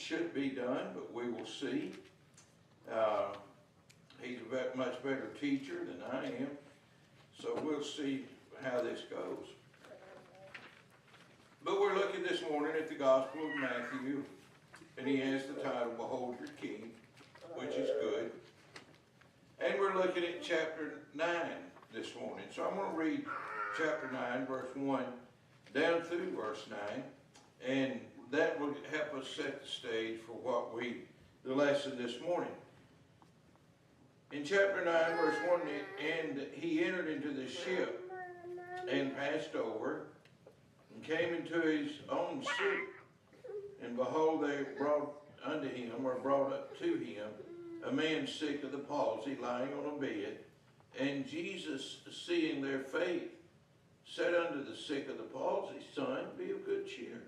should be done, but we will see. He's a much better teacher than I am, so we'll see how this goes. But we're looking this morning at the Gospel of Matthew, and he has the title, Behold Your King, which is good. And we're looking at chapter 9 this morning. So I'm going to read chapter 9, verse 1, down through verse 9, and that will help us set the stage for the lesson this morning. In chapter 9, verse 1, and he entered into the ship and passed over, and came into his own city. And behold, they brought unto him, or brought up to him, a man sick of the palsy, lying on a bed. And Jesus, seeing their faith, said unto the sick of the palsy, Son, be of good cheer.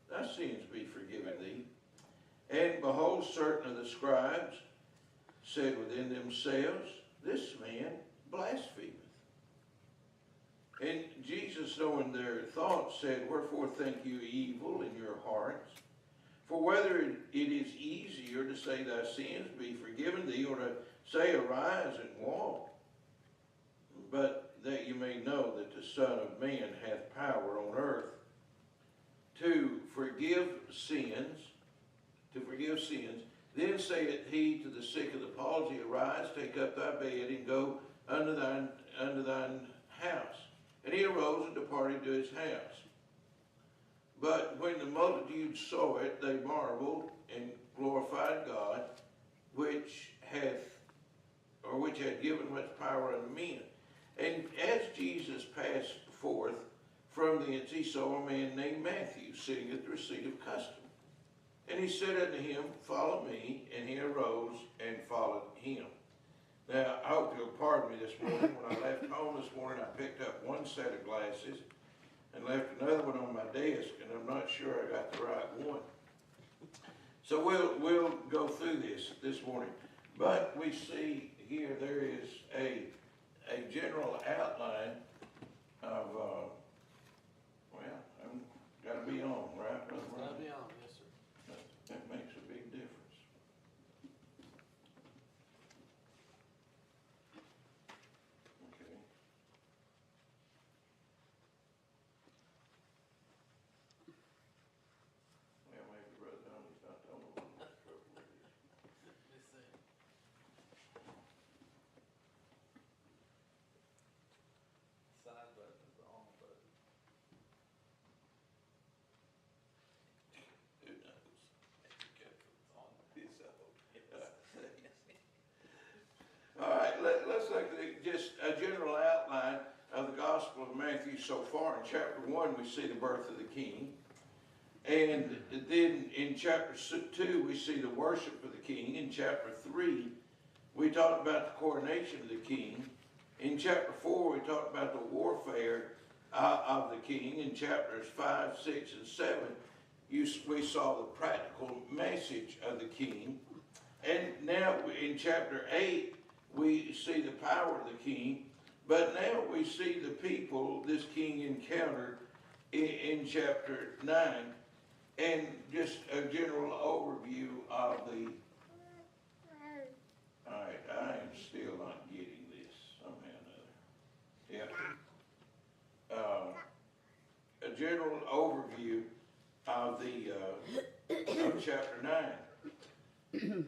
Thy sins be forgiven thee. And behold, certain of the scribes said within themselves, This man blasphemeth. And Jesus, knowing their thoughts, said, Wherefore think you evil in your hearts? For whether it is easier to say thy sins be forgiven thee, or to say arise and walk, but that you may know that the Son of Man hath power on earth to forgive sins, then saith he to the sick of the palsy, Arise, take up thy bed, and go unto thine house. And he arose and departed to his house. But when the multitude saw it, they marveled and glorified God, which had given much power unto men. And as Jesus passed forth from thence, he saw a man named Matthew sitting at the receipt of custom. And he said unto him, Follow me. And he arose and followed him. Now, I hope you'll pardon me this morning. When I left home this morning, I picked up one set of glasses and left another one on my desk, and I'm not sure I got the right one. So we'll go through this morning. But we see here there is a general outline of, I'm got to be on, right? Got to be on, yes, sir. That makes a big difference. Okay. Well, maybe Brother Donnie's not the only one that's trouble with this. Let's see. Side button is the on button. Who knows? It's on this out. All right, let's look at just a general outline of the Gospel of Matthew so far. In chapter 1, we see the birth of the King. And then in chapter 2, we see the worship of the King. In chapter 3, we talk about the coronation of the King. In chapter 4, we talk about the warfare of the King. In chapters 5, 6, and 7, we saw the practical message of the King. And now in chapter 8, we see the power of the King. But now we see the people this King encountered in chapter 9. And just a general overview of the... All right, I am still not getting this somehow or another. Yeah. A general overview of of chapter 9.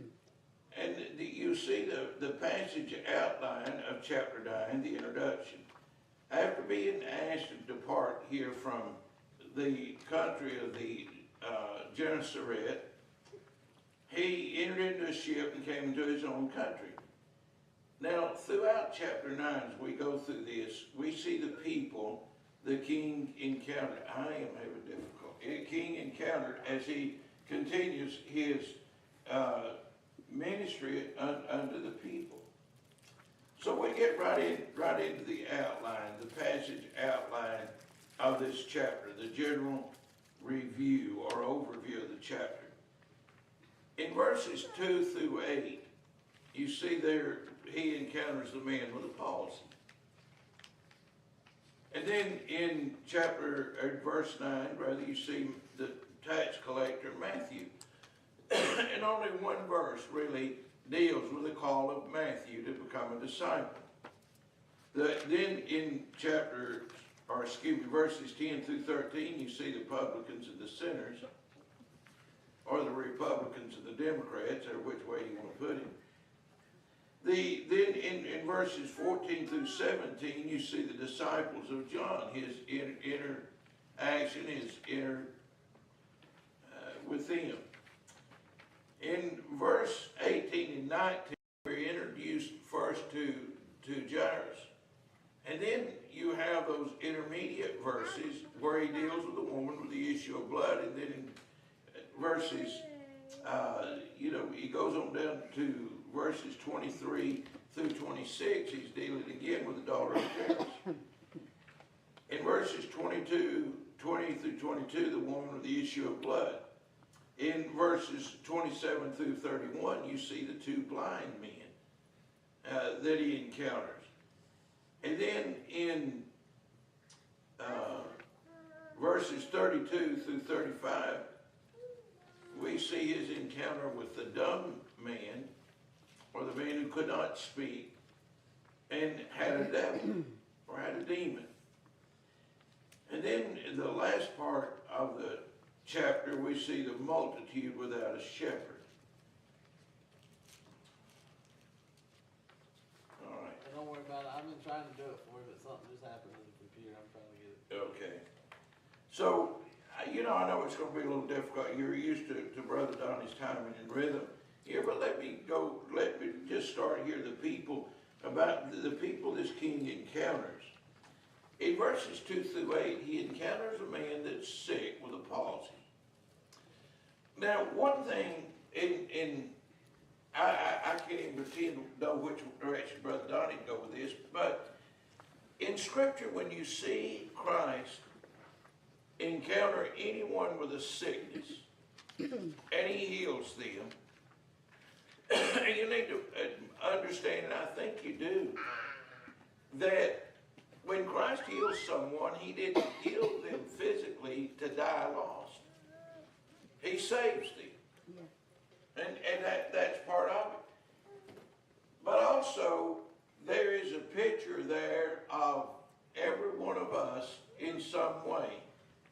And you see the passage outline of chapter 9, the introduction. After being asked to depart here from the country of the Gergesenes, he entered into a ship and came into his own country. Now, throughout chapter 9, as we go through this, we see the people the king encountered. I am having difficulty. The king encountered as he continues his ministry unto the people. So we get right into the outline, the passage outline of this chapter, the general review or overview of the chapter. In verses 2 through 8, you see there he encounters the man with a palsy. And then in verse 9, rather, you see the tax collector Matthew. And only one verse really deals with the call of Matthew to become a disciple. Then in verses 10 through 13, you see the publicans and the sinners, or the Republicans and the Democrats, or which way you want to put it. Then in verses 14 through 17, you see the disciples of John, his interaction, his with them. In verse 18 and 19, we're introduced first to Jairus. And then you have those intermediate verses where he deals with the woman with the issue of blood. And then in verses, he goes on down to verses 23 through 26, he's dealing again with the daughter of Jairus. In verses 20 through 22, the woman with the issue of blood. In verses 27 through 31, you see the two blind men that he encounters. And then in verses 32 through 35, we see his encounter with the dumb man, or the man who could not speak, and had a devil, or had a demon. And then in the last part of the chapter, we see the multitude without a shepherd. All right. Don't worry about it. I've been trying to do it for you, but something just happened to the computer. I'm trying to get it. Okay. So, I know it's going to be a little difficult. You're used to Brother Donnie's timing and rhythm here, but let me just start here. About the people this king encounters. In verses 2 through 8, he encounters a man that's sick with a palsy. Now, one thing, I can't even pretend to know which direction Brother Donnie would go with this, but in Scripture, when you see Christ encounter anyone with a sickness, and he heals them, you need to understand, and I think you do, that when Christ heals someone, he didn't heal them physically to die lost. He saves them. Yeah. And that's part of it. But also, there is a picture there of every one of us in some way,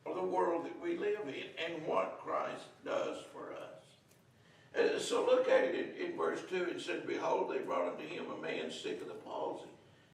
of the world that we live in, and what Christ does for us. So look at it in verse 2. It said, "Behold, they brought unto him a man sick of the palsy."